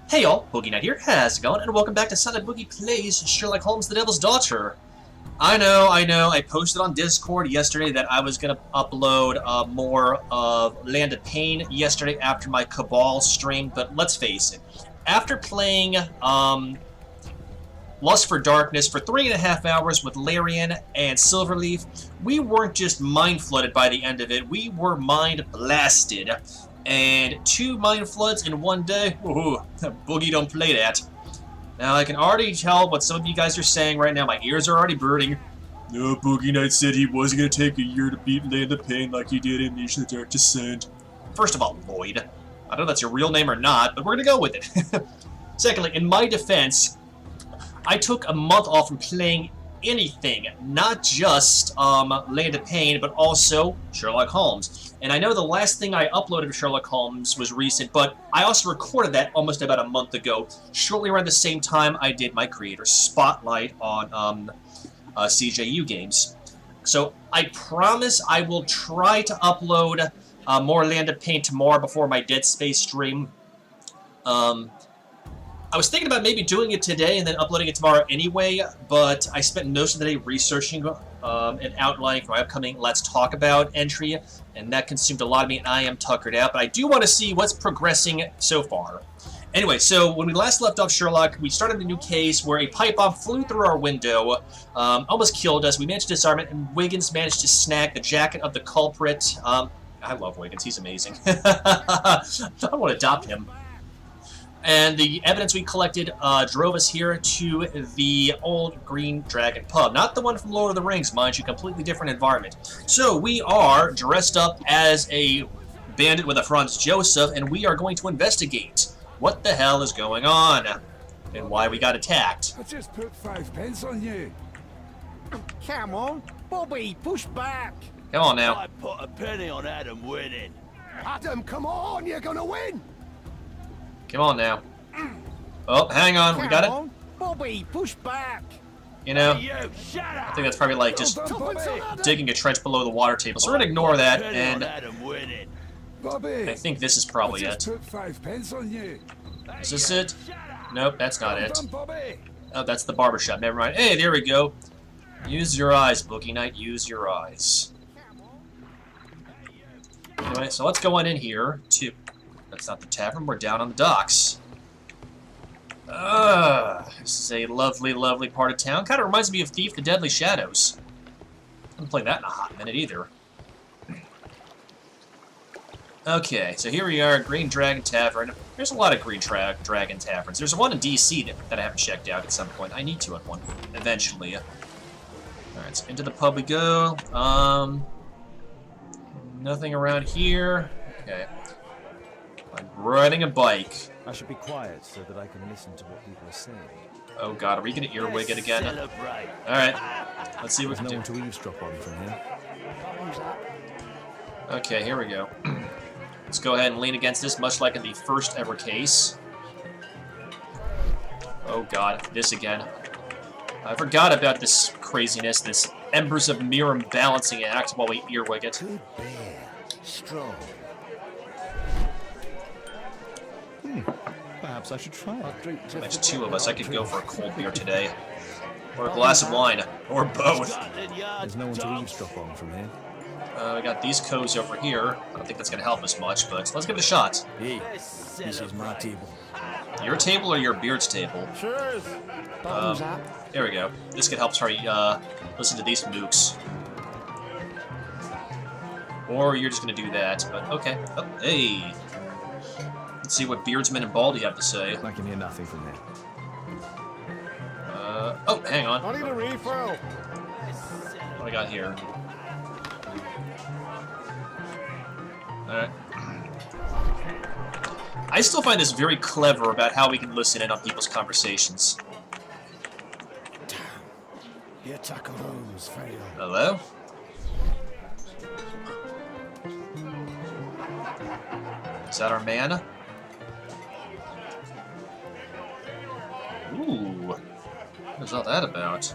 Hey y'all, Boogie Night here, how's it going? And welcome back to Sunday Boogie Plays Sherlock Holmes, the Devil's Daughter. I know, I posted on Discord yesterday that I was going to upload more of Land of Pain yesterday after my Cabal stream, but let's face it, after playing Lust for Darkness for 3.5 hours with Larian and Silverleaf, we weren't just mind-flooded by the end of it, we were mind-blasted. And 2 mind floods in 1 day? Ooh, Boogie don't play that. Now, I can already tell what some of you guys are saying right now. My ears are already burning. No, Boogie Knight said he wasn't going to take a year to beat Land of Pain like he did in Nation of the Dark Descent. First of all, Lloyd. I don't know if that's your real name or not, but we're going to go with it. Secondly, in my defense, I took a month off from playing anything. Not just Land of Pain, but also Sherlock Holmes. And I know the last thing I uploaded of Sherlock Holmes was recent, but I also recorded that almost about a month ago, shortly around the same time I did my Creator Spotlight on CJU games. So I promise I will try to upload more Land of Pain tomorrow before my Dead Space stream. I was thinking about maybe doing it today and then uploading it tomorrow anyway, but I spent most of the day researching and outlining for my upcoming Let's Talk About entry, and that consumed a lot of me, and I am tuckered out, but I do want to see what's progressing so far. Anyway, so when we last left off Sherlock, we started a new case where a pipe bomb flew through our window, almost killed us. We managed to disarm it, and Wiggins managed to snag the jacket of the culprit. I love Wiggins, he's amazing. I want to adopt him. And the evidence we collected drove us here to the old Green Dragon pub. Not the one from Lord of the Rings, mind you, completely different environment. So we are dressed up as a bandit with a Franz Joseph, and we are going to investigate what the hell is going on and why we got attacked. I just put 5 pence on you. Come on, Bobby, push back. Come on now. I put a penny on Adam winning. Adam, come on, you're gonna win. Come on now. Oh, hang on, we got it. Bobby, push back. You know, Hey, you, shut I up. think that's probably like just Well done, Bobby. digging a trench below the water table. So we're gonna ignore that, Penny and on Adam winning. Bobby, I think this is I probably just it. put 5 pence on you. Is this it? Nope, that's not Well it. done, Bobby. Oh, that's the barbershop. Never mind. Hey, there we go. Use your eyes, Boogie Knight. Use your eyes. Anyway, so let's go on in here to... That's not the tavern. We're down on the docks. This is a lovely, lovely part of town. Kind of reminds me of Thief: The Deadly Shadows. I haven't played that in a hot minute either. Okay, so here we are, Green Dragon Tavern. There's a lot of Green Dragon Taverns. There's one in DC that I haven't checked out at some point. I need to at one eventually. Alright, so into the pub we go. Nothing around here. Okay. I'm riding a bike. I should be quiet so that I can listen to what people are saying. Oh god, are we gonna earwig it again? Celebrate. Alright, let's see what There's we no can one do. to eavesdrop on from here. Okay, here we go. Let's go ahead and lean against this, much like in the first ever case. Oh god, this again. I forgot about this craziness, this Embers of Mirror balancing act while we earwig it. Good bear. Strong. Perhaps I should try it. There's 2 of us. I could go for a cold beer today. Or a glass of wine. Or both. Scotland Yard There's no one to dog. eavesdrop on from here. We got these codes over here. I don't think that's going to help us much, but let's give it a shot. Hey, Let's this is my celebrate. table. Your table or your beard's table? Cheers. Bottoms up. There we go. This could help Sorry, listen to these mooks. Or you're just going to do that, but okay. Oh, hey. Let's see what Beardsman and Baldy have to say. I can hear nothing from here. Oh, hang on. I need a refill. What do I got here? Alright. I still find this very clever about how we can listen in on people's conversations. The attack of Holmes failed. Hello? Is that our man? Ooh. What is all that about?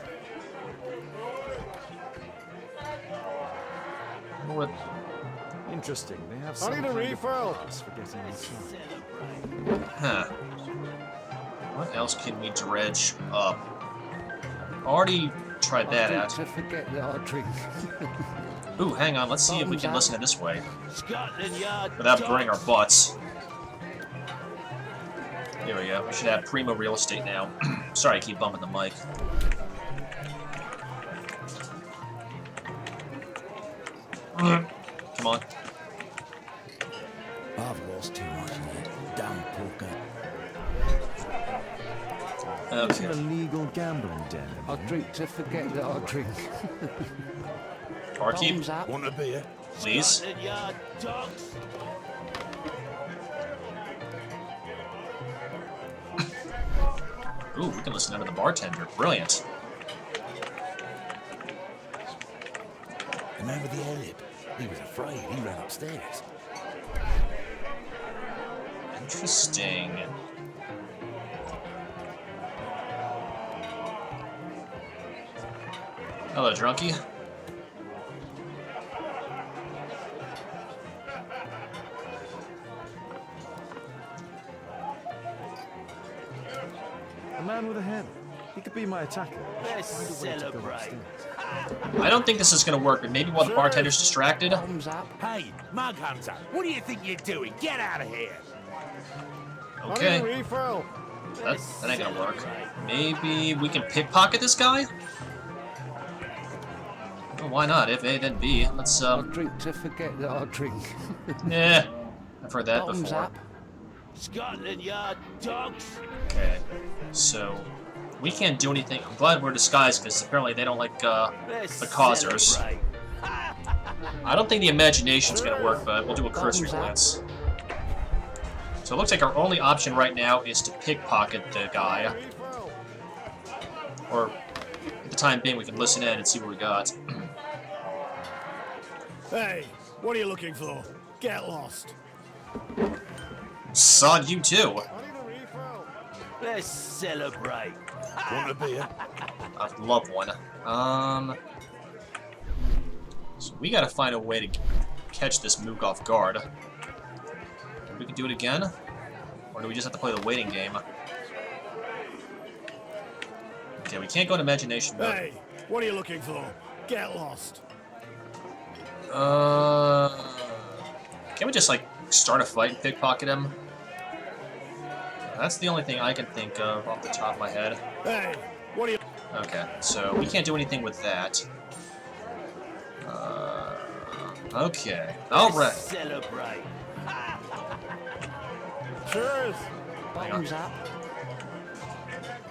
What? Interesting. They have I some need a kind of refill. prize for getting this right. Huh. else can we dredge up? Already tried that out. To forget that I drink. Ooh, hang on. Let's see if we can listen to this way Scotland Yard without burning our dogs. butts. There we go. We should have primo real estate now. Sorry, I keep bumping the mic. Come on. I've lost too much money. Damn poker. It's an Okay. illegal gambling den. I drink to forget that I drink. Barkeep, Thumbs up. Want a beer? please. Scotland Yard dogs. Ooh, we can listen to the bartender. Brilliant. The man with the ad-lib. He was afraid. He ran upstairs. Interesting. Hello, drunkie. A man with a hammer. He could be my attacker. Let's Find a way to go celebrate. upstairs. I don't think this is gonna work, but maybe while the bartender's distracted. Thumbs up. Hey, Mug Hunter, what do you think you're doing? Get out of here! Okay, Refill. that ain't gonna work. Maybe we can pickpocket this guy? Well, why not? If A, then B. Let's, I drink to forget that I drink. yeah. I've heard that Thumbs before. up. Scotland Yard dogs. Okay, so we can't do anything. I'm glad we're disguised because apparently they don't like Let's the causers. celebrate. I don't think the imagination's gonna work, but we'll do a cursory Thumbs up. glance. So it looks like our only option right now is to pickpocket the guy. Or, at the time being, we can listen in and see what we got. Hey, what are you looking for? Get lost. Son, you too. Let's celebrate. Want a beer? I'd love one. So we gotta find a way to catch this mook off guard. We can do it again? Or do we just have to play the waiting game? Okay, we can't go into imagination mode. Hey, what are you looking for? Get lost. Can we just, like, start a fight and pickpocket him? That's the only thing I can think of off the top of my head. Hey, what are you... Okay, so we can't do anything with that. Okay. Alright. Let's celebrate. Cheers. Hang on. Thumbs up.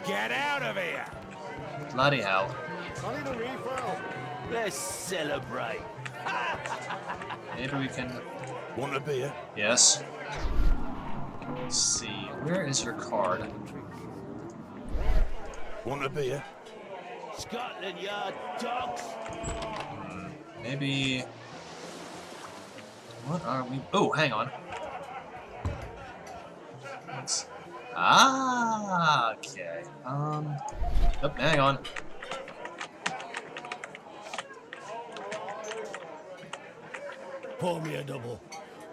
Get out of here! Bloody hell. I need a refill. Let's celebrate. Maybe we can... Want a beer? Yes. Let's see. Where is your card? Want a beer? Scotland Yard dogs. Maybe... What are we... Oh, hang on. Let's... Ah, okay. Oh, hang on. Pour me a double.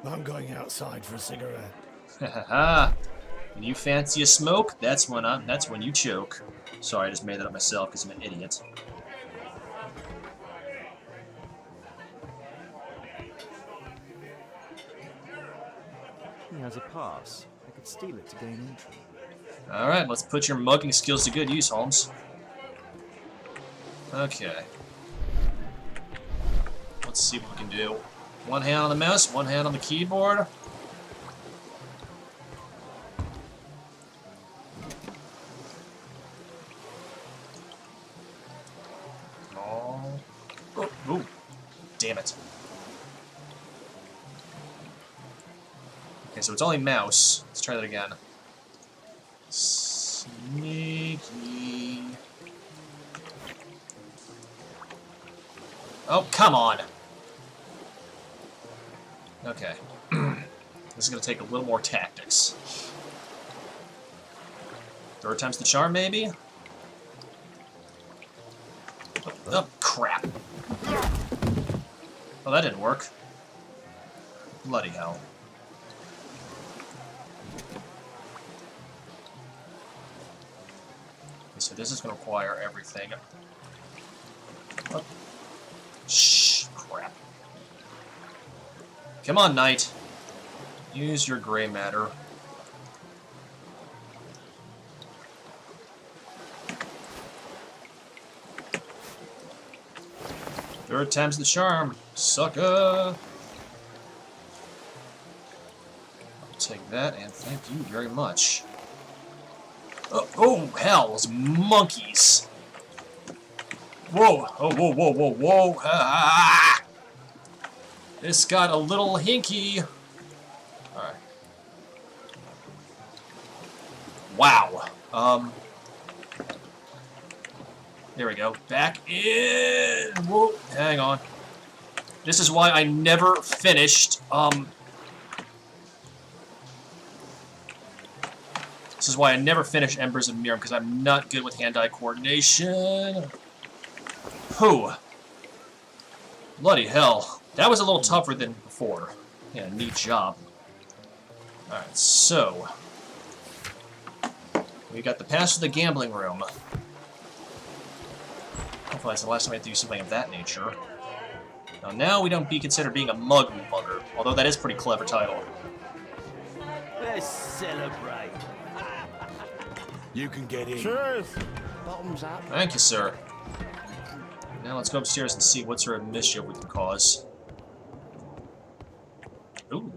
I'm going outside for a cigarette. Haha. When you fancy a smoke, that's when you choke. Sorry, I just made that up myself because I'm an idiot. He has a pass. I could steal it to gain entry. Alright, let's put your mugging skills to good use, Holmes. Okay. Let's see what we can do. One hand on the mouse, one hand on the keyboard. Oh. Oh, ooh. Damn it. Okay, so it's only mouse. Let's try that again. Sneaky. Oh, come on. Okay. This is going to take a little more tactics. Third time's the charm, maybe? Oh, crap. Well, that didn't work. Bloody hell. so this is going to require everything. Oh. Shh, crap. Come on, Knight. Use your gray matter. Third time's the charm, sucker! I'll take that, and thank you very much. Oh, hells, monkeys! Whoa! Oh, whoa, whoa, whoa, whoa! Ah! This got a little hinky. Alright. Wow. There we go. Back in. Whoa. Hang on. This is why I never finished. This is why I never finished Embers of Miriam, because I'm not good with hand-eye coordination. Whew. Bloody hell. That was a little tougher than before. Yeah, neat job. Alright, so. We got the pass to the gambling room. Hopefully that's the last time I have to do something of that nature. Now we don't be considered being a mugger, although that is a pretty clever title. Let's celebrate. You can get in. Cheers! Bottoms up. Thank you, sir. Now let's go upstairs and see what sort of mischief we can cause. Ooh.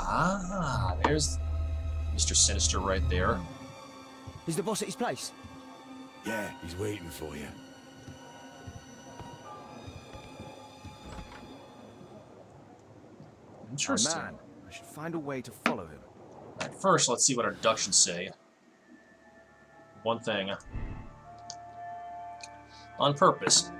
Ah, there's Mr. Sinister right there. Is the boss at his place? Yeah, he's waiting for you. Interesting. Man, I should find a way to follow him. Alright, first, let's see what our deductions say. One thing. On purpose.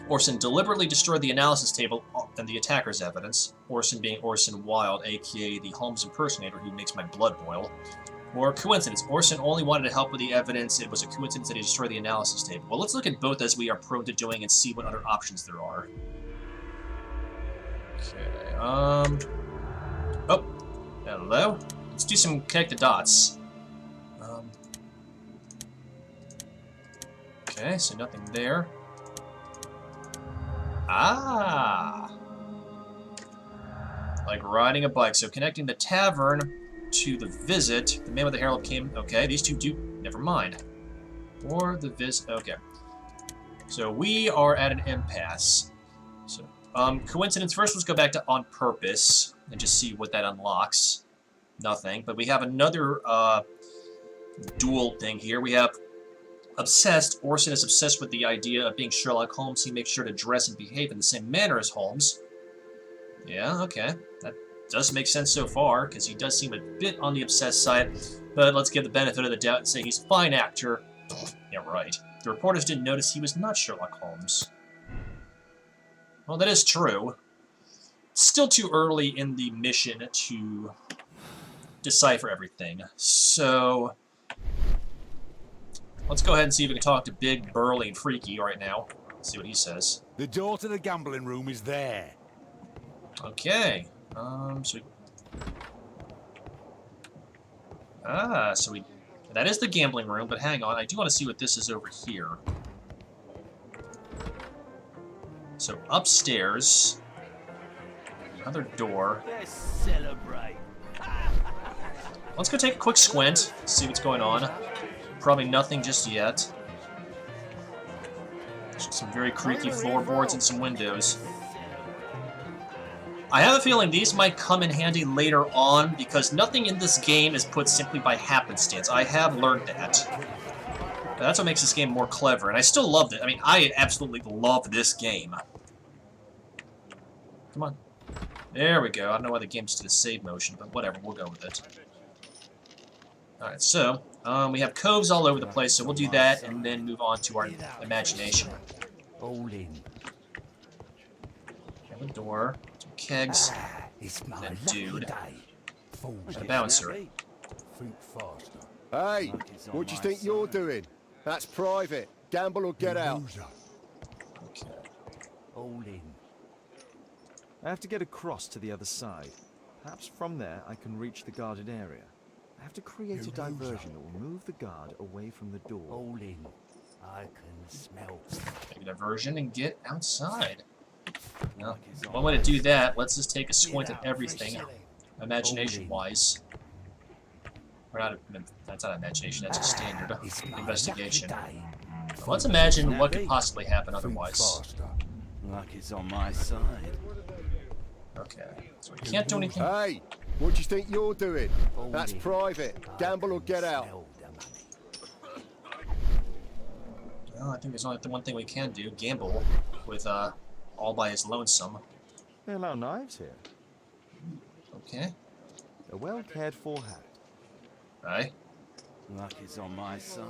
Orson deliberately destroyed the analysis table and the attacker's evidence. Orson being Orson Wilde, aka the Holmes impersonator who makes my blood boil. Or coincidence. Orson only wanted to help with the evidence. It was a coincidence that he destroyed the analysis table. Well, let's look at both as we are prone to doing and see what other options there are. Okay, oh, hello? Let's do some connect the dots. Okay, so nothing there. Ah! Like riding a bike. So connecting the tavern to the visit. The man with the hair came... Okay, these two do... Never mind. Or the visit... Okay. So we are at an impasse. So, coincidence. First, let's go back to on purpose and just see what that unlocks. Nothing. But we have another dual thing here. We have obsessed. Orson is obsessed with the idea of being Sherlock Holmes. He makes sure to dress and behave in the same manner as Holmes. Yeah, okay. That does make sense so far, because he does seem a bit on the obsessed side. But let's give the benefit of the doubt and say he's a fine actor. Yeah, right. The reporters didn't notice he was not Sherlock Holmes. Well, that is true. Still too early in the mission to decipher everything. So let's go ahead and see if we can talk to Big, Burly, and Freaky right now. Let's see what he says. The door to the gambling room is there. Okay. That is the gambling room, but hang on, I do want to see what this is over here. So upstairs, another door. Let's celebrate. Let's go take a quick squint, see what's going on. Probably nothing just yet. Some very creaky floorboards and some windows. I have a feeling these might come in handy later on, because nothing in this game is put simply by happenstance. I have learned that. But that's what makes this game more clever, and I still loved it. I mean, I absolutely love this game. Come on. There we go. I don't know why the game's to the save motion, but whatever, we'll go with it. Alright, so, we have coves all over the place, so we'll do that, and then move on to our imagination. All in. Have a door. Kegs, It's my and lucky dude, day. and a bouncer. Think faster. Hey, what do you think you're doing? That's private. Gamble or get out. Okay. All in. I have to get across to the other side. Perhaps from there I can reach the guarded area. have to create a diversion that will move the guard away from the door. All in. I can smell. Take a diversion and get outside. No, one way to do that, let's just take a squint at everything, imagination-wise. Or not, that's not imagination, that's a standard investigation. Let's imagine what could possibly happen otherwise. Luck is on my side. Okay, so we can't do anything. Hey, what do you think you're doing? That's private. Gamble or get out. Well, I think there's only the one thing we can do, gamble, with, all by his lonesome. They allow knives here. Okay. A well-cared-for hat. Right. Luck is on my side.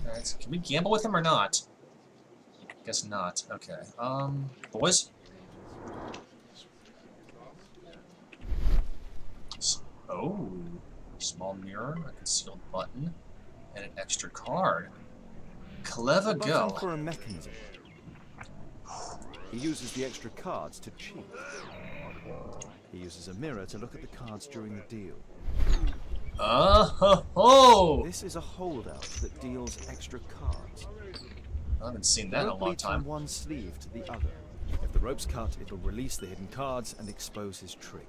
Alright, can we gamble with him or not? Guess not. Okay. Boys? Oh. Small mirror, a concealed button, and an extra card. Clever A button go. for a mechanism. He uses the extra cards to cheat. He uses a mirror to look at the cards during the deal. Oh-ho-ho! This is a holdout that deals extra cards. I haven't seen The that in a rope long leads from time. one sleeve to the other. If the rope's cut, it'll release the hidden cards and expose his trick.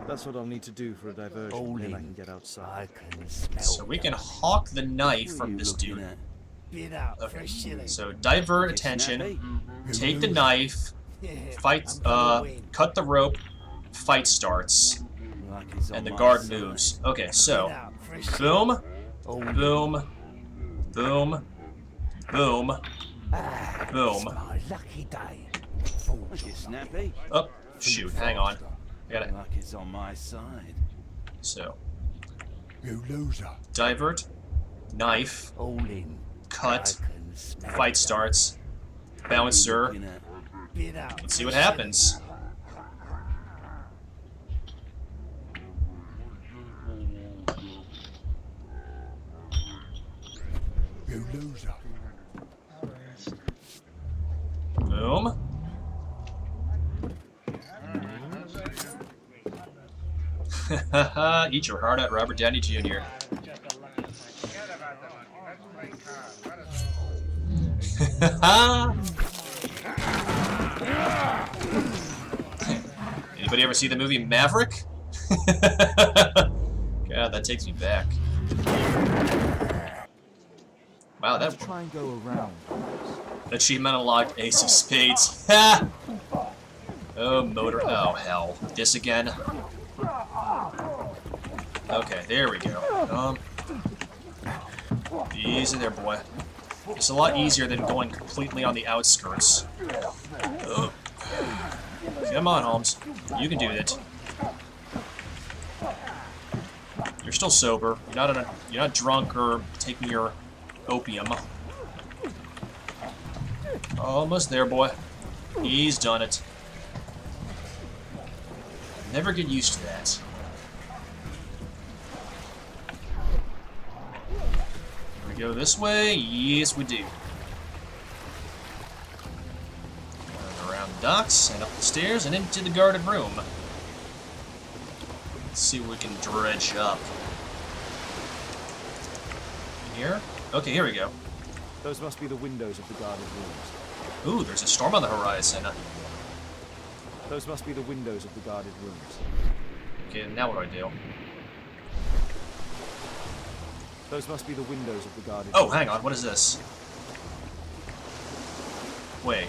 That's what I'll need to do for a diversion, All then I in. can get outside. I can smell. So we can hawk the knife from this dude. Get out for Okay, a shilling. so divert attention, take the knife, fight, cut the rope, fight starts, Luck is on and the my guard side. moves. Okay, so, Get out for a shilling. boom, boom, boom, boom, boom. My lucky day. Look, you snappy. Oh, shoot, hang on. I gotta, Luck is on my side. so, You loser. divert, knife, All in. cut, I can smell. fight starts, bouncer. Looking at. Get out. Let's see what happens. You loser. Boom. Eat your heart out, Robert Downey Jr. Anybody ever see the movie Maverick? God, that takes me back. Wow, that Try and go around. achievement unlocked, Ace of Spades. Ha! Oh, motor. Oh, hell. This again. Okay, there we go. Easy there, boy. It's a lot easier than going completely on the outskirts. Ugh. Come on, Holmes. You can do it. You're still sober. You're not drunk or taking your opium. Almost there, boy. He's done it. Never get used to that. We go this way? Yes, we do. And around the docks, and up the stairs, and into the guarded room. Let's see what we can dredge up. In here? Okay, here we go. Those must be the windows of the guarded rooms. Ooh, there's a storm on the horizon. Those must be the windows of the guarded rooms. Okay, now what do I do? Those must be the windows of the guarded Oh, rooms. hang on, what is this? Wait.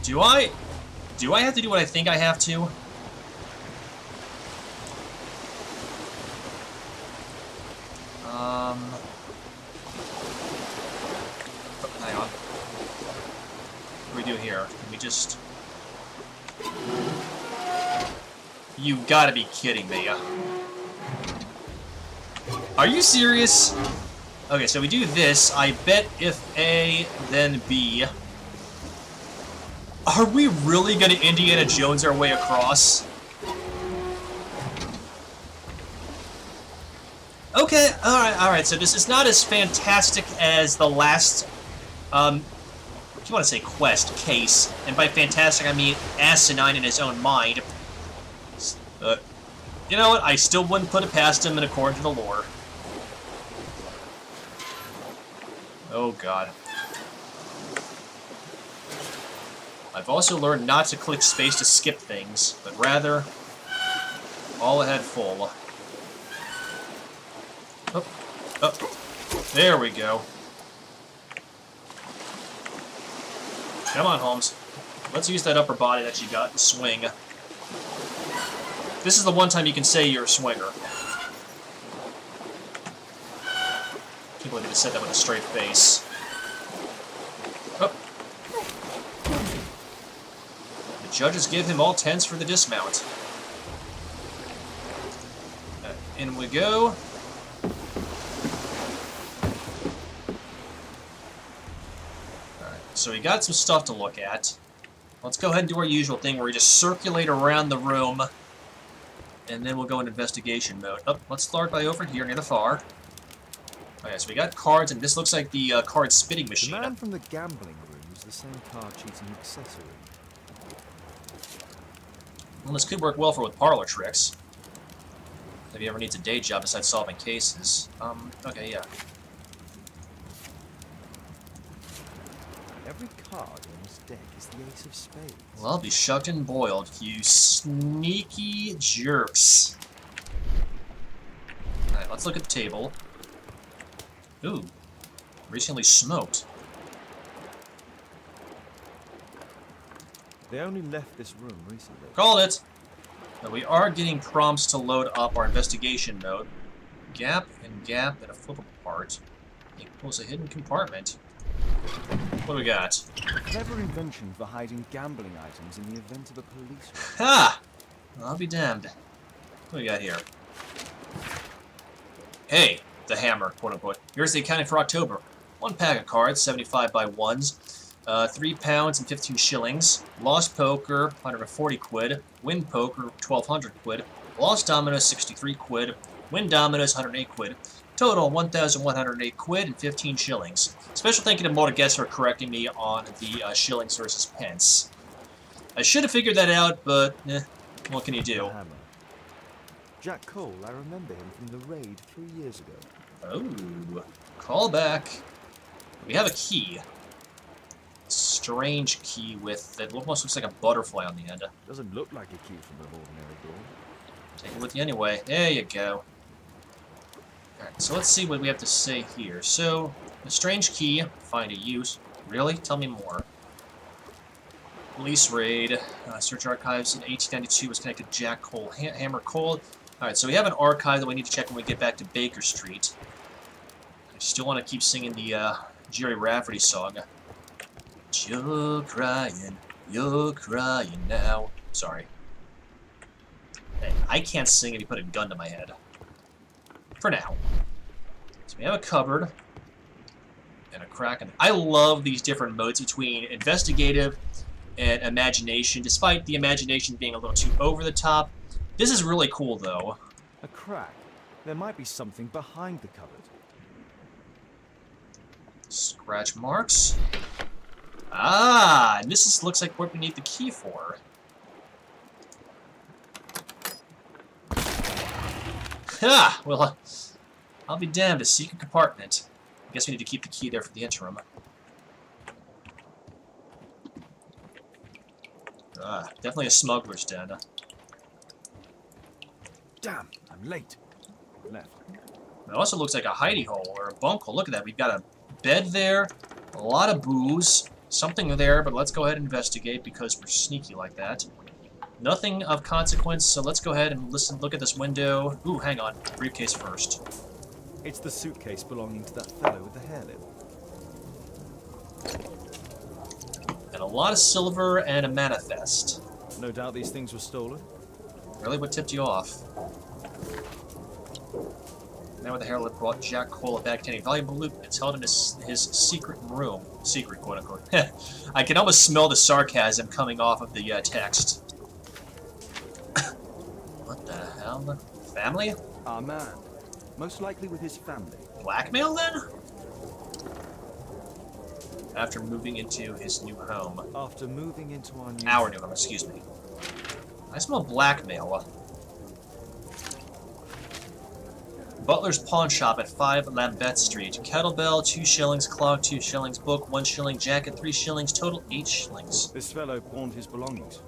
Do I have to do what I think I have to? Hang on. What do we do here? Can we just... You gotta be kidding me. Are you serious? Okay, so we do this. I bet if A, then B. Are we really gonna Indiana Jones our way across? Okay, alright, so this is not as fantastic as the last, if you want to say quest, case, and by fantastic I mean asinine in his own mind. You know what? I still wouldn't put it past him, and according to the lore. Oh, God. I've also learned not to click space to skip things, but rather all ahead full. Up, up. There we go. Come on, Holmes. Let's use that upper body that you got and swing. This is the one time you can say you're a swinger. Can't believe I just said that with a straight face. Oh. The judges give him all 10s for the dismount. In we go. Alright, so we got some stuff to look at. Let's go ahead and do our usual thing where we just circulate around the room. And then we'll go into investigation mode. Oh, let's start by over here near the far. Okay, so we got cards, and this looks like the card spitting machine. The man from the gambling room was the same card cheating accessory. Well, this could work well for with parlor tricks. If he ever needs a day job besides solving cases. Okay, yeah. Every card on his deck is the ace of spades. Well, I'll be shucked and boiled, you sneaky jerks. Alright, let's look at the table. Ooh. Recently smoked. They only left this room recently. Called it! But we are getting prompts to load up our investigation mode. Gap and a flippable part equals a hidden compartment. What do we got? A clever invention for hiding gambling items in the event of a police raid. Ha! I'll be damned. What do we got here? Hey, the hammer, quote-unquote. Here's the accounting for October. 1 pack of cards, 75 by 1s. 3 pounds and 15 shillings. Lost poker, 140 quid. Win poker, 1,200 quid. Lost dominoes, 63 quid. Win dominoes, 108 quid. Total, 1,108 quid and 15 shillings. Special thank you to Moda for correcting me on the shillings versus pence. I should have figured that out, but what can you do? The hammer. Jack Cole, I remember him from the raid 3 years ago. Oh, call back. We have a key. Strange key with it almost looks like a butterfly on the end. Doesn't look like a key from an ordinary door. Take it with you anyway. There you go. Alright, so let's see what we have to say here. So, the strange key, find a use. Really? Tell me more. Police raid. Search archives in 1892 was connected to Jack Cole. Hammer Cole. Alright, so we have an archive that we need to check when we get back to Baker Street. I still want to keep singing the Jerry Rafferty song. You're crying now. Sorry. Hey, I can't sing if you put a gun to my head. For now. So we have a cupboard. And a crack. I love these different modes between investigative and imagination, despite the imagination being a little too over the top. This is really cool, though. A crack. There might be something behind the cupboard. Scratch marks. Ah, and this looks like what we need the key for. Ha! Well, I'll be damned, a secret compartment. I guess we need to keep the key there for the interim. Ah, definitely a smuggler's den. Damn, I'm late. Left. It also looks like a hidey hole or a bunk hole. Look at that. We've got a bed there, a lot of booze, something there, but let's go ahead and investigate because we're sneaky like that. Nothing of consequence, so let's go ahead and look at this window. Ooh, hang on. Briefcase first. It's the suitcase belonging to that fellow with the hair lip. And a lot of silver and a manifest. No doubt these things were stolen. Really, what tipped you off? Now with the hair lip brought Jack Cole back containing valuable loot. It's held in his secret room. Secret, quote unquote. I can almost smell the sarcasm coming off of the text. What the hell? Family? Our man. Most likely with his family. Blackmail, then? After moving into his new home. After moving into our new Our new home, excuse me. I smell blackmail. Butler's Pawn Shop at 5 Lambeth Street. Kettlebell, 2 shillings. Clock, 2 shillings. Book, 1 shilling. Jacket, 3 shillings. Total, 8 shillings. This fellow pawned his belongings.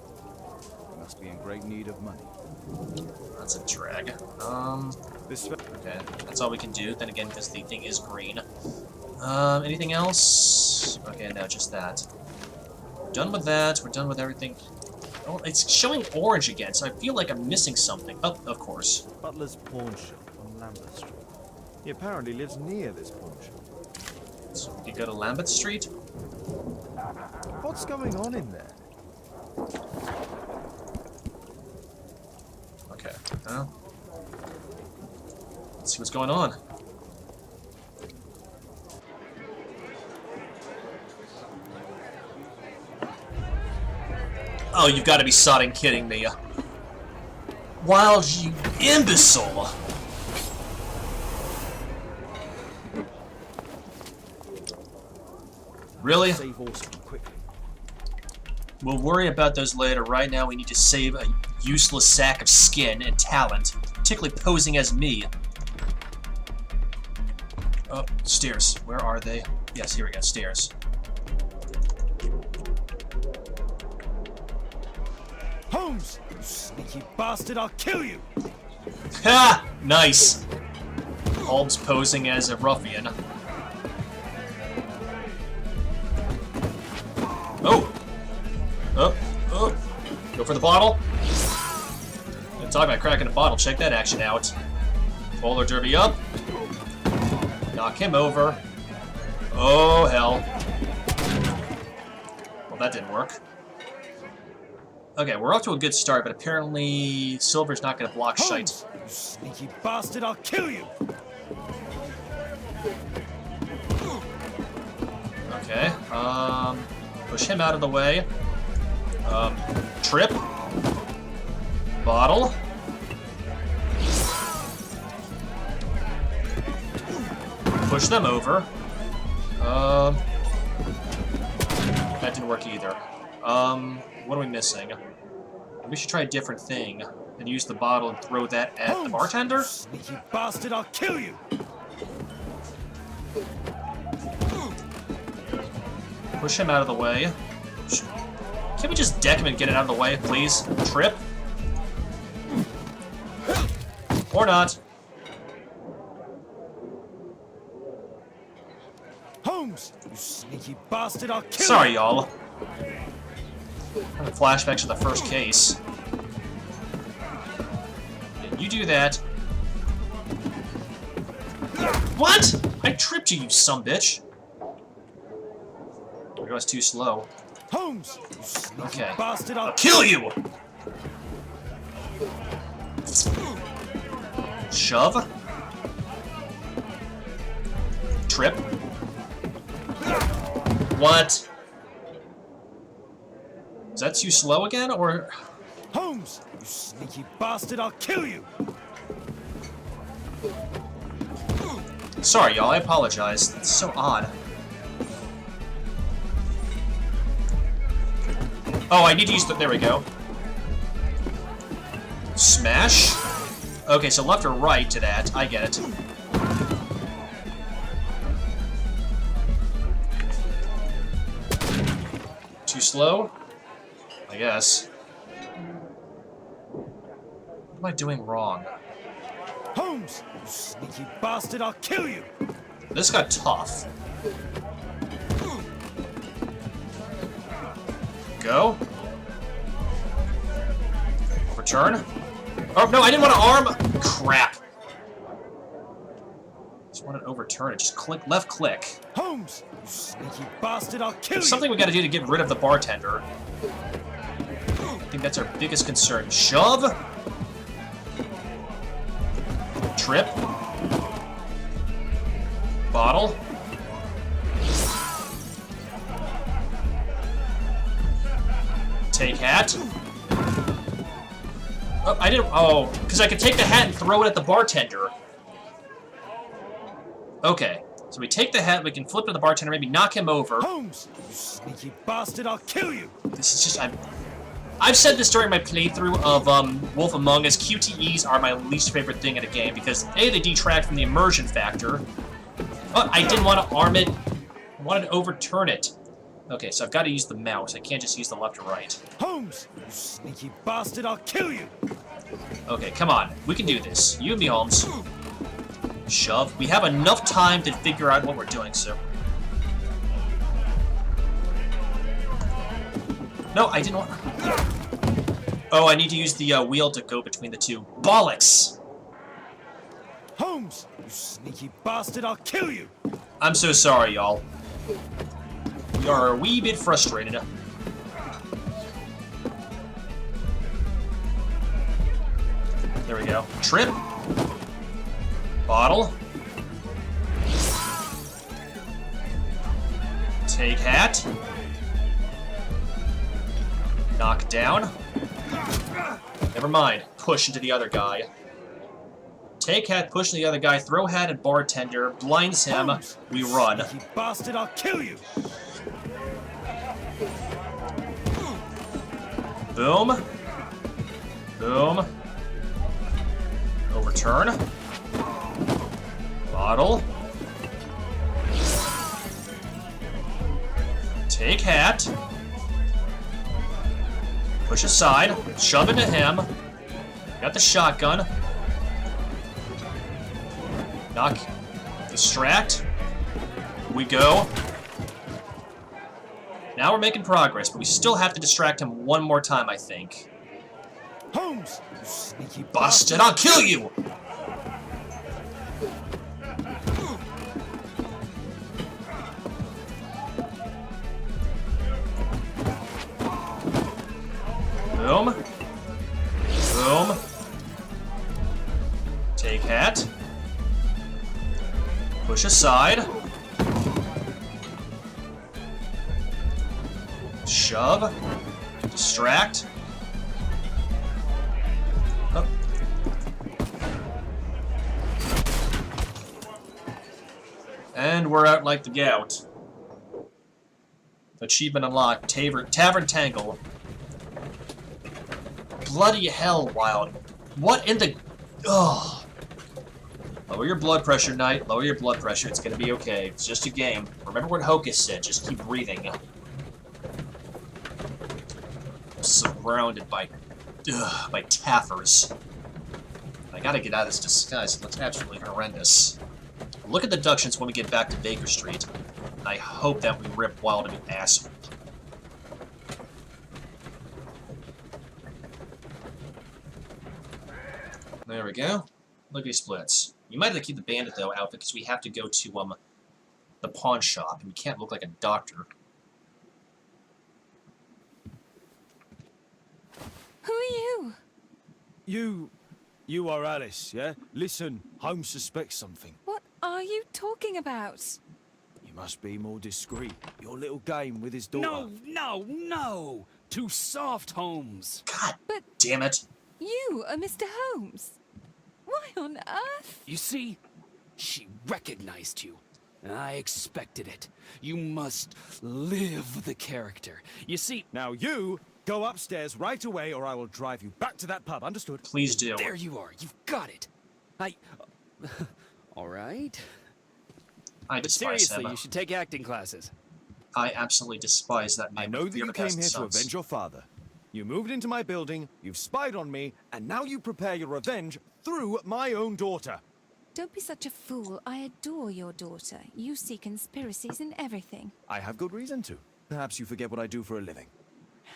He must be in great need of money. That's a drag. This Okay, that's all we can do. Then again, because the thing is green. Anything else? Okay, no, just that. We're done with that. We're done with everything. Oh, it's showing orange again, so I feel like I'm missing something. Oh, of course. Butler's pawn shop on Lambeth Street. He apparently lives near this pawn shop. So we can go to Lambeth Street. What's going on in there? Okay, well, let's see what's going on. Oh, you've got to be sodding kidding me. Wild, you imbecile! Really? Save Orson quickly. We'll worry about those later. Right now, we need to save a useless sack of skin and talent, particularly posing as me. Oh, stairs. Where are they? Yes, here we go. Stairs. Holmes! You sneaky bastard, I'll kill you! Ha! Nice. Holmes posing as a ruffian. Oh! Oh! Oh! Go for the bottle. Talk about cracking a bottle. Check that action out. Roller derby up. Knock him over. Oh, hell. Well, that didn't work. Okay, we're off to a good start, but apparently Silver's not going to block shite. Holmes, you sneaky bastard, I'll kill you! Okay, push him out of the way. Trip. Bottle. Push them over. That didn't work either. What are we missing? We should try a different thing and use the bottle and throw that at the bartender? Sneaky bastard, I'll kill you! Push him out of the way. Can't we just deck him and get it out of the way, please? Trip. Or not. Holmes, you sneaky bastard, I'll kill Sorry, you! y'all. Flashbacks to the first case. You do that. What? I tripped you, you sumbitch. It was too slow. Holmes, you sneaky Okay. bastard, I'll I'll kill you! Shove. Trip. What? Is that too slow again, or...? Holmes, you sneaky bastard, I'll kill you! Sorry, y'all, I apologize. That's so odd. Oh, I need to use the... There we go. Smash? Okay, so left or right to that. I get it. Too slow? I guess. What am I doing wrong? Holmes, you sneaky bastard, I'll kill you! This got tough. Go. Return. Oh, no, I didn't want to arm. Crap. Just want to overturn it. Just click, left click. Holmes, you sneaky bastard, I'll kill you! There's something we gotta do to get rid of the bartender. I think that's our biggest concern. Shove. Trip. Bottle. Take hat. Oh, I didn't. Oh, because I could take the hat and throw it at the bartender. Okay, so we take the hat, we can flip it to the bartender, maybe knock him over. Holmes, you sneaky bastard, I'll kill you! This is just. I've said this during my playthrough of Wolf Among Us. QTEs are my least favorite thing in a game because A, they detract from the immersion factor. But I didn't want to arm it. I wanted to overturn it. Okay, so I've got to use the mouse. I can't just use the left or right. Holmes! You sneaky bastard, I'll kill you! Okay, come on. We can do this. You and me, Holmes. Shove. We have enough time to figure out what we're doing, so... No, I didn't want... Oh, I need to use the wheel to go between the two. Bollocks! Holmes! You sneaky bastard, I'll kill you! I'm so sorry, y'all. We are a wee bit frustrated. There we go. Trip. Bottle. Take hat. Knock down. Never mind. Push into the other guy. Take hat, push into the other guy, throw hat at bartender, blinds him, we run. You bastard, I'll kill you! Boom. Boom. Overturn. Bottle. Take hat. Push aside. Shove into him. Got the shotgun. Knock. Distract. We go. Now we're making progress, but we still have to distract him one more time, I think. Holmes! You sneaky Busted, I'll kill you! Boom. Boom. Take hat. Push aside. Shove. Distract. Up. And we're out like the gout. Achievement unlocked. Tavern Tangle. Bloody hell, Wild. What in the... Ugh. Lower your blood pressure, Knight. Lower your blood pressure. It's gonna be okay. It's just a game. Remember what Hocus said. Just keep breathing. I'm surrounded by taffers. I gotta get out of this disguise. It looks absolutely horrendous. Look at the deductions when we get back to Baker Street. I hope that we rip Wild a new asshole. There we go. Lickety splits. You might have to keep the bandit though outfit because we have to go to the pawn shop and we can't look like a doctor. Who are you? You are Alice, yeah? Listen, Holmes suspects something. What are you talking about? You must be more discreet. Your little game with his daughter. No, no, no! Too soft, Holmes. God But- damn it. You are Mr. Holmes. Why on earth? You see, she recognized you. I expected it. You must live the character. You see, Now you go upstairs right away or I will drive you back to that pub, understood? Please do. there you are. You've got it. All right. I But despise seriously, him. you should take acting classes. I absolutely despise that man. I know with that you fear came past here to sons. avenge your father. You moved into my building, you've spied on me, and now you prepare your revenge through my own daughter. Don't be such a fool. I adore your daughter. You see conspiracies in everything. I have good reason to. Perhaps you forget what I do for a living.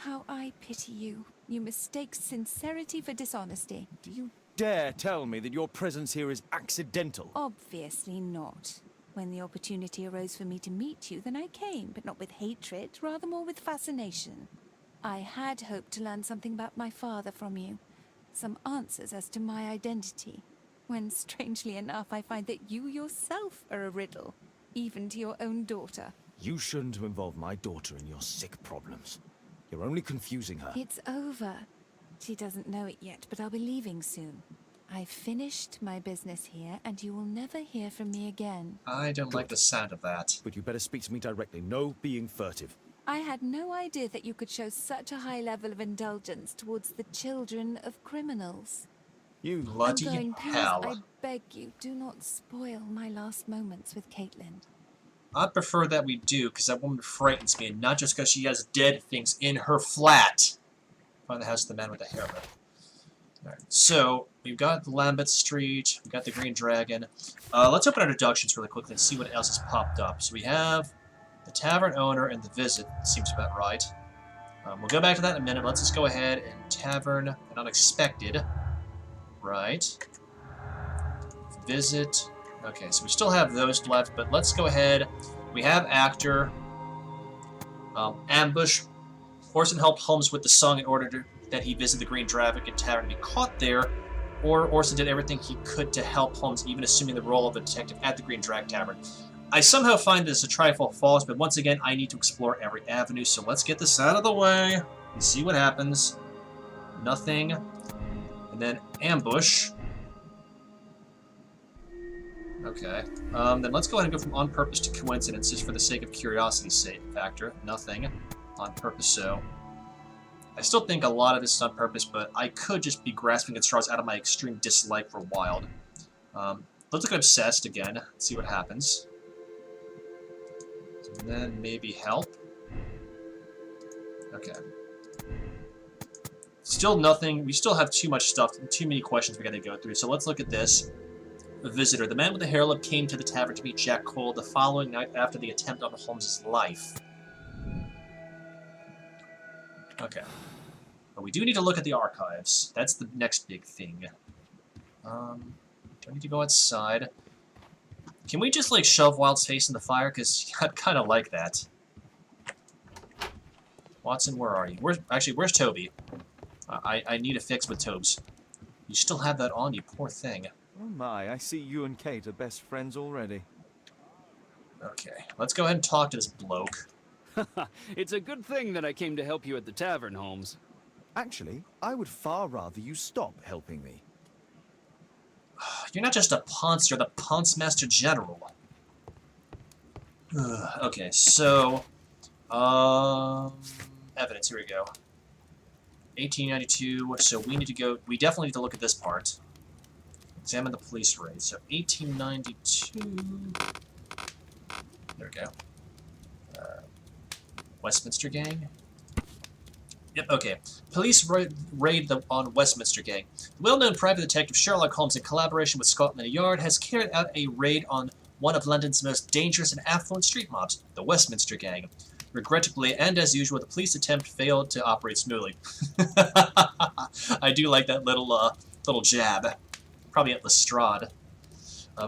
How I pity you. You mistake sincerity for dishonesty. Do you dare tell me that your presence here is accidental? Obviously not. When the opportunity arose for me to meet you, then I came, but not with hatred, rather more with fascination. I had hoped to learn something about my father from you. Some answers as to my identity. When, strangely enough, I find that you yourself are a riddle. Even to your own daughter. You shouldn't have involved my daughter in your sick problems. You're only confusing her. It's over. She doesn't know it yet, but I'll be leaving soon. I've finished my business here, and you will never hear from me again. I don't like the sound of that. But you better speak to me directly. No being furtive. I had no idea that you could show such a high level of indulgence towards the children of criminals. You Bloody I'm going, please, hell. I beg you, do not spoil my last moments with Caitlin. I prefer that we do, because that woman frightens me, and not just because she has dead things in her flat. Find the house of the man with the hair lip. Alright, so, we've got Lambeth Street, we've got the Green Dragon. Let's open our deductions really quickly and see what else has popped up. So we have the Tavern Owner and the Visit, seems about right. We'll go back to that in a minute. Let's just go ahead and Tavern and Unexpected. Right. Visit. Okay, so we still have those left, but let's go ahead. We have Actor. Ambush. Orson helped Holmes with the song in order that he visit the Green Dragon Tavern and be caught there, or Orson did everything he could to help Holmes, even assuming the role of a detective at the Green Dragon Tavern. I somehow find this a trifle false, but once again, I need to explore every avenue, so let's get this out of the way and see what happens. Nothing. And then Ambush. Okay. Then let's go ahead and go from on purpose to coincidence, just for the sake of curiosity's factor. Nothing. On purpose, so. I still think a lot of this is on purpose, but I could just be grasping at straws out of my extreme dislike for Wild. Let's look at Obsessed again, see what happens. And then maybe Help. Okay. Still nothing. We still have too much stuff, too many questions we gotta go through, so let's look at this. A visitor. The man with the hair lip came to the tavern to meet Jack Cole the following night after the attempt on Holmes' life. Okay. But we do need to look at the archives. That's the next big thing. Do I need to go outside? Can we just, like, shove Wild's face in the fire? Because I'd kind of like that. Watson, where are you? Where's Toby? I need a fix with Tobes. You still have that on, you poor thing. Oh my, I see you and Kate are best friends already. Okay, let's go ahead and talk to this bloke. It's a good thing that I came to help you at the tavern, Holmes. Actually, I would far rather you stop helping me. You're not just a ponce, you're the Ponce Master General. Okay, so... evidence, here we go. 1892, so we need to go... We definitely need to look at this part. Examine the police raid. So, 1892... There we go. Westminster Gang? Yep, okay. Police raid on Westminster Gang. The well-known private detective Sherlock Holmes, in collaboration with Scotland Yard, has carried out a raid on one of London's most dangerous and affluent street mobs, the Westminster Gang. Regrettably, and as usual, the police attempt failed to operate smoothly. I do like that little jab. Probably at Lestrade.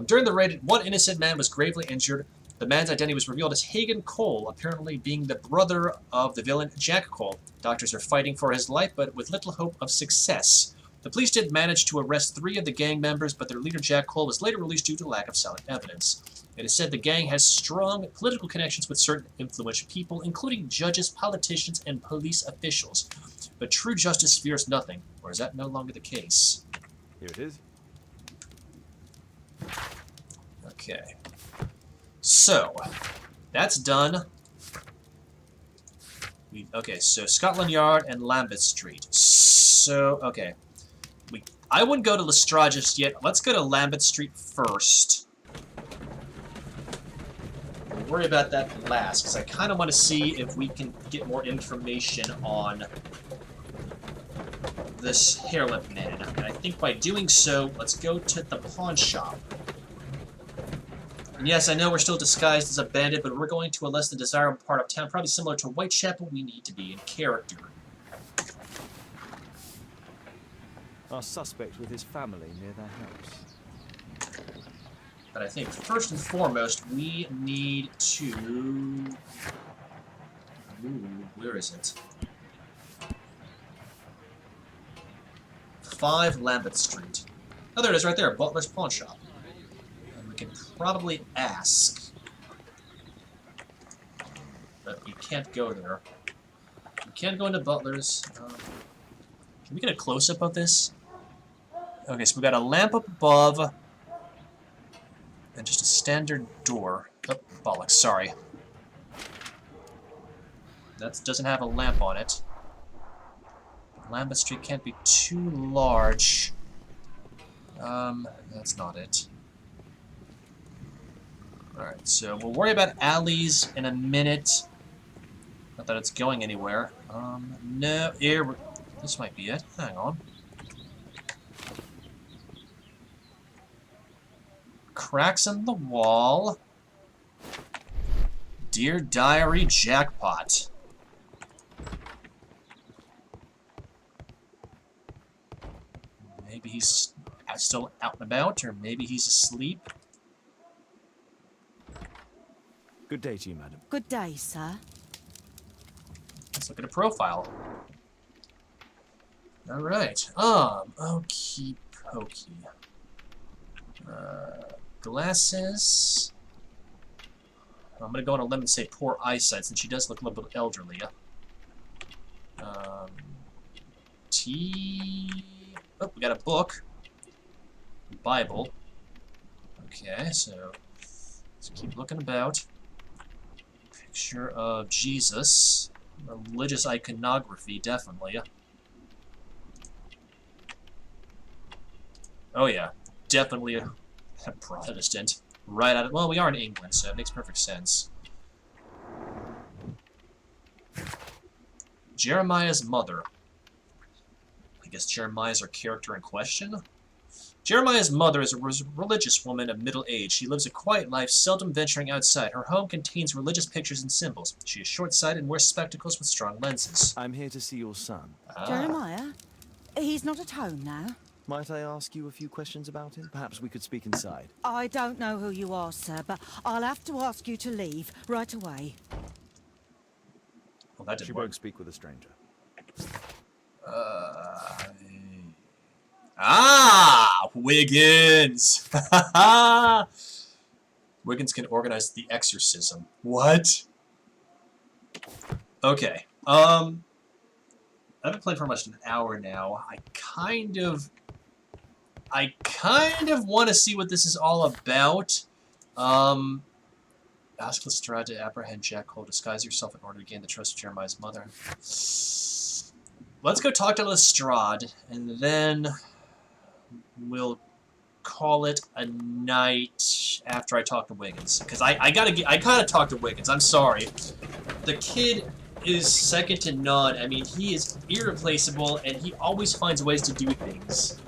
During the raid, one innocent man was gravely injured. The man's identity was revealed as Hagen Cole, apparently being the brother of the villain Jack Cole. Doctors are fighting for his life, but with little hope of success. The police did manage to arrest 3 of the gang members, but their leader Jack Cole was later released due to lack of solid evidence. It is said the gang has strong political connections with certain influential people, including judges, politicians, and police officials. But true justice fears nothing, or is that no longer the case? Here it is. Okay. So, that's done. Okay, so Scotland Yard and Lambeth Street. So, okay. I wouldn't go to Lestrade just yet. Let's go to Lambeth Street first. We'll worry about that last, because I kind of want to see if we can get more information on this hairlip man. And I think by doing so, let's go to the pawn shop. And yes, I know we're still disguised as a bandit, but we're going to a less than desirable part of town, probably similar to Whitechapel. We need to be in character. Our suspect with his family near their house. But I think first and foremost, we need to... Ooh, where is it? 5 Lambeth Street. Oh, there it is right there, Butler's Pawn Shop. And we can probably ask. But we can't go there. We can't go into Butler's. Can we get a close-up of this? Okay, so we've got a lamp up above. And just a standard door. Oh, bollocks, sorry. That doesn't have a lamp on it. Lambeth Street can't be too large. That's not it. Alright, so we'll worry about alleys in a minute. Not that it's going anywhere. No, here, this might be it. Hang on. Cracks in the wall. Dear Diary jackpot. Maybe he's still out and about, or maybe he's asleep. Good day to you, madam. Good day, sir. Let's look at a profile. Alright. Okey pokey. Glasses. I'm gonna go on a limb and say poor eyesight, since she does look a little bit elderly. Oh, we got a book. Bible. Okay, so let's keep looking about. Picture of Jesus. Religious iconography, definitely. Oh yeah, definitely a Protestant. Right out of, well, we are in England, so it makes perfect sense. Jeremiah's mother. I guess Jeremiah's our character in question. Jeremiah's mother is a religious woman of middle age. She lives a quiet life, seldom venturing outside. Her home contains religious pictures and symbols. She is short-sighted and wears spectacles with strong lenses. I'm here to see your son. Jeremiah? He's not at home now. Might I ask you a few questions about him? Perhaps we could speak inside. I don't know who you are, sir, but I'll have to ask you to leave right away. Well, that didn't She work. won't speak with a stranger. Wiggins! Wiggins can organize the exorcism. What? Okay. I haven't played for much than an hour now. I kind of want to see what this is all about. Ask Lestrade to apprehend Jack Cole. Disguise yourself in order to gain the trust of Jeremiah's mother. Let's go talk to Lestrade, and then we'll call it a night after I talk to Wiggins. Because I gotta talk to Wiggins. I'm sorry. The kid is second to none. I mean, he is irreplaceable, and he always finds ways to do things.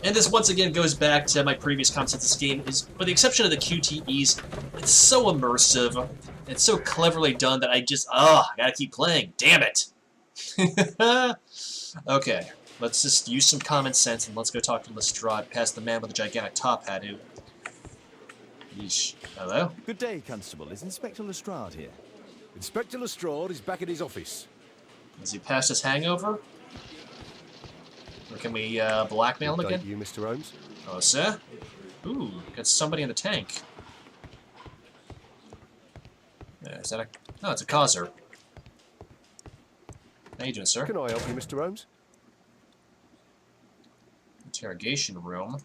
And this once again goes back to my previous comments that this game is, with the exception of the QTEs, it's so immersive. It's so cleverly done that I just, I gotta keep playing. Damn it! Okay, let's just use some common sense and let's go talk to Lestrade, past the man with the gigantic top hat who... Yeesh. Hello? Good day, Constable. Is Inspector Lestrade here? Inspector Lestrade is back at his office. Is he past his hangover? Or can we blackmail him again? Thank you, Mr. Holmes. Oh, sir? Ooh, got somebody in the tank. Is that a... No, it's a causer. How you doing, sir? Can I help you, Mr. Holmes? Interrogation room.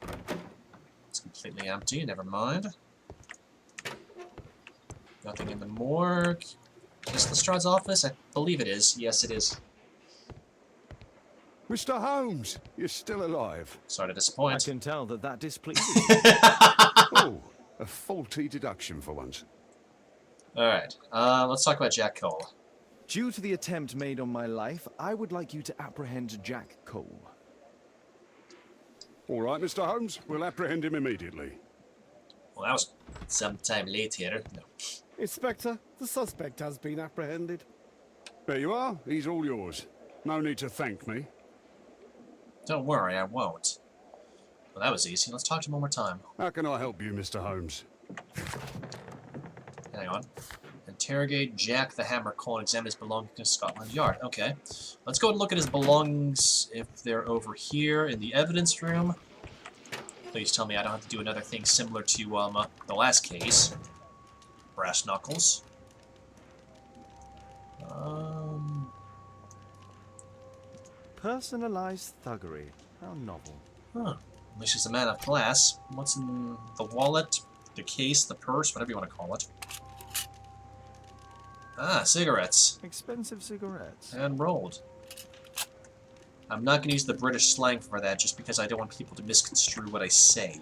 It's completely empty, never mind. Nothing in the morgue. Is this Lestrade's office? I believe it is. Yes, it is. Mr. Holmes, you're still alive. Sorry to I disappoint. can tell that displeases you. Oh, a faulty deduction for once. Alright, let's talk about Jack Cole. Due to the attempt made on my life, I would like you to apprehend Jack Cole. All right, Mr. Holmes, we'll apprehend him immediately. Well, that was sometime later. No. Inspector, the suspect has been apprehended. There you are. He's all yours. No need to thank me. Don't worry, I won't. Well, that was easy. Let's talk to him one more time. How can I help you, Mr. Holmes? Hang on. Interrogate Jack the Hammer Cole and examine his belongings in Scotland Yard. Okay. Let's go and look at his belongings if they're over here in the evidence room. Please tell me I don't have to do another thing similar to the last case. Brass knuckles. Personalized thuggery. How novel. Huh. At least he's a man of class. What's in the wallet, the case, the purse, whatever you want to call it. Ah, cigarettes. Expensive cigarettes. And rolled. I'm not going to use the British slang for that just because I don't want people to misconstrue what I say.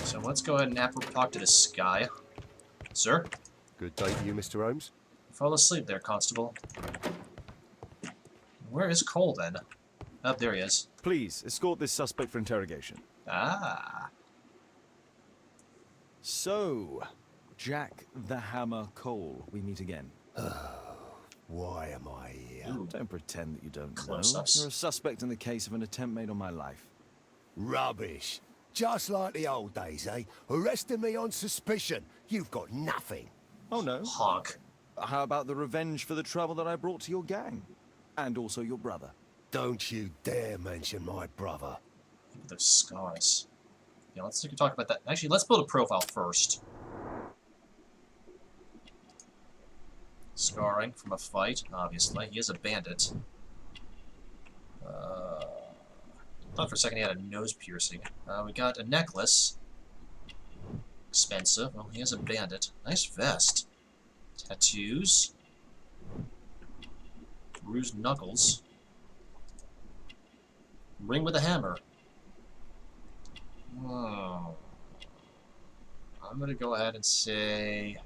So let's go ahead and talk to this guy. Sir? Good day to you, Mr. Holmes. Fall asleep there, Constable. Where is Cole, then? Oh, there he is. Please, escort this suspect for interrogation. Ah. So, Jack the Hammer Cole, we meet again. Why am I here? Ooh. Don't pretend that you don't know. Close-ups. You're a suspect in the case of an attempt made on my life. Rubbish. Just like the old days, eh? Arresting me on suspicion. You've got nothing. Oh no. Honk. How about the revenge for the trouble that I brought to your gang? And also your brother. Don't you dare mention my brother. Look at those scars. Yeah, let's talk about that. Actually, let's build a profile first. Scarring from a fight, obviously. He is a bandit. Thought for a second he had a nose piercing. We got a necklace. Expensive. Well, he is a bandit. Nice vest. Tattoos. Bruised knuckles. Ring with a hammer. I'm gonna go ahead and say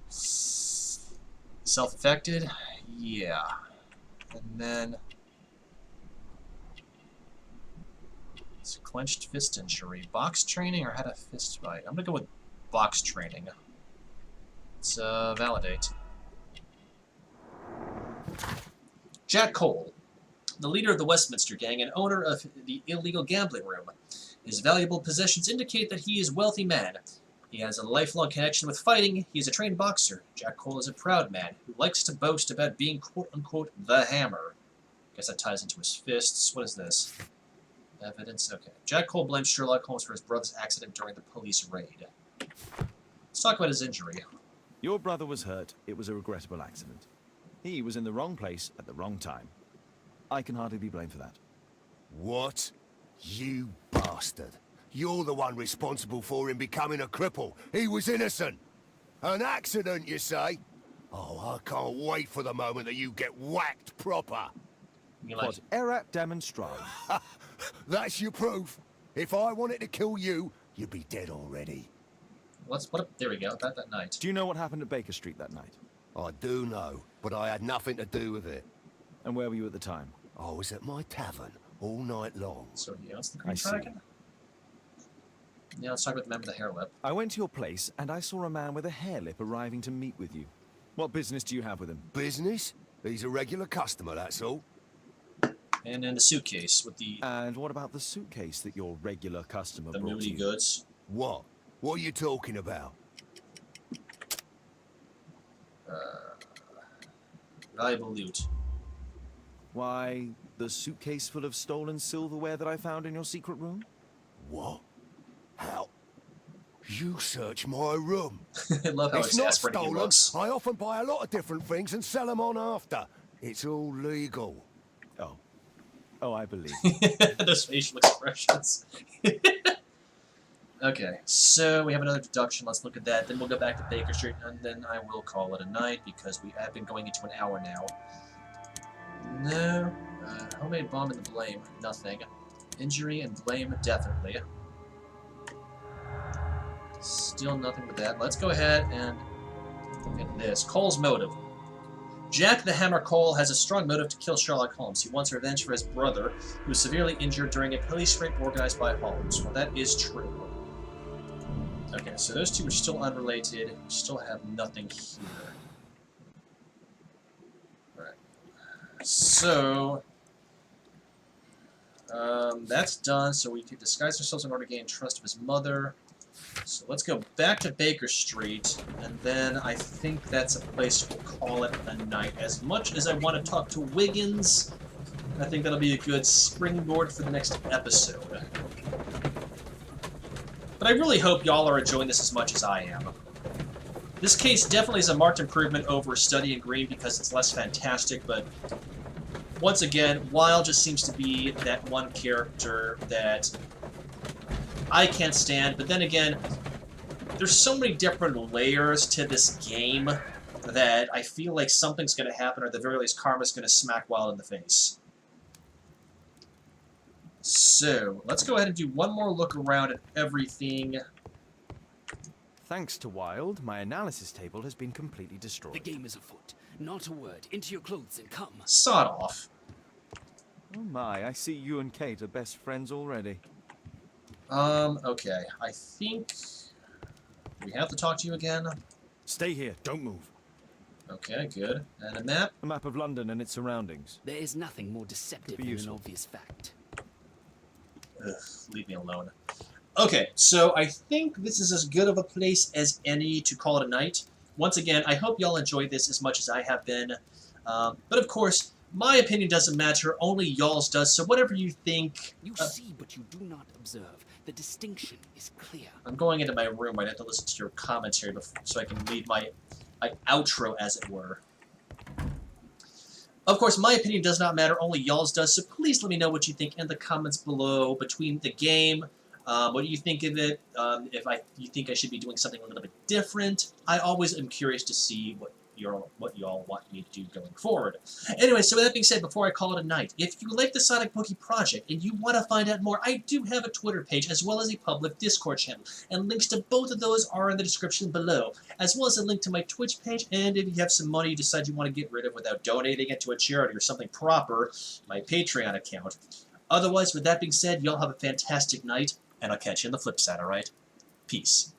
self-affected. Yeah. And then it's a clenched fist injury. Box training or had a fist fight? I'm gonna go with box training. Let's validate. Jack Cole, the leader of the Westminster Gang and owner of the illegal gambling room. His valuable possessions indicate that he is a wealthy man. He has a lifelong connection with fighting. He is a trained boxer. Jack Cole is a proud man who likes to boast about being quote-unquote the Hammer. Guess that ties into his fists. What is this? Evidence? Okay. Jack Cole blames Sherlock Holmes for his brother's accident during the police raid. Let's talk about his injury. Your brother was hurt. It was a regrettable accident. He was in the wrong place at the wrong time. I can hardly be blamed for that. What? You bastard. You're the one responsible for him becoming a cripple. He was innocent. An accident, you say? Oh, I can't wait for the moment that you get whacked proper. Quod erat demonstrare. That's your proof. If I wanted to kill you, you'd be dead already. Let's put up. There we go. About that night. Do you know what happened at Baker Street that night? I do know, but I had nothing to do with it. And where were you at the time? I was at my tavern all night long. So yeah, let's the green dragon. Yeah, let's talk about the man with the hair lip. I went to your place and I saw a man with a hair lip arriving to meet with you. What business do you have with him? Business? He's a regular customer, that's all. And then the suitcase with the... And what about the suitcase that your regular customer brought moody you? goods. What? What are you talking about? Valuable loot. Why, the suitcase full of stolen silverware that I found in your secret room? What? How? You search my room. I love how it's not exasperating he stolen. looks. I often buy a lot of different things and sell them on after. It's all legal. Oh. Oh, I believe. Those facial expressions. Okay, so we have another deduction. Let's look at that. Then we'll go back to Baker Street, and then I will call it a night because we have been going into an hour now. No. Homemade bomb and the blame. Nothing. Injury and blame, definitely. Still nothing with that. Let's go ahead and look at this. Cole's motive. Jack the Hammer Cole has a strong motive to kill Sherlock Holmes. He wants revenge for his brother, who was severely injured during a police raid organized by Holmes. Well, that is true. Okay, so those two are still unrelated. We still have nothing here. Alright. So... that's done, so we can disguise ourselves in order to gain trust of his mother. So let's go back to Baker Street, and then I think that's a place we'll call it a night. As much as I want to talk to Wiggins, I think that'll be a good springboard for the next episode. But I really hope y'all are enjoying this as much as I am. This case definitely is a marked improvement over Study in Green because it's less fantastic, but once again, Wilde just seems to be that one character that I can't stand, but then again, There's so many different layers to this game that I feel like something's going to happen, or at the very least, Karma's going to smack Wild in the face. So, let's go ahead and do one more look around at everything. Thanks to Wild, my analysis table has been completely destroyed. The game is afoot. Not a word. Into your clothes and come. Sod off. Oh my, I see you and Kate are best friends already. Okay. I think we have to talk to you again. Stay here, don't move. Okay, good. And a map? A map of London and its surroundings. There is nothing more deceptive Could be than an useful. obvious fact. Ugh, leave me alone. Okay, so I think this is as good of a place as any to call it a night. Once again, I hope y'all enjoyed this as much as I have been. But of course, my opinion doesn't matter, only y'all's does, so whatever you think... You see, but you do not observe. The distinction is clear. I'm going into my room. I'd have to listen to your commentary so I can lead my outro, as it were. Of course, my opinion does not matter, only y'all's does, so please let me know what you think in the comments below between the game. What do you think of it? If you think I should be doing something a little bit different. I always am curious to see what y'all want me to do going forward. Anyway, so with that being said, before I call it a night, if you like the Sonic Boogie project and you want to find out more, I do have a Twitter page as well as a public Discord channel, and links to both of those are in the description below, as well as a link to my Twitch page, and if you have some money you decide you want to get rid of without donating it to a charity or something proper, my Patreon account. Otherwise, with that being said, y'all have a fantastic night, and I'll catch you on the flip side, alright? Peace.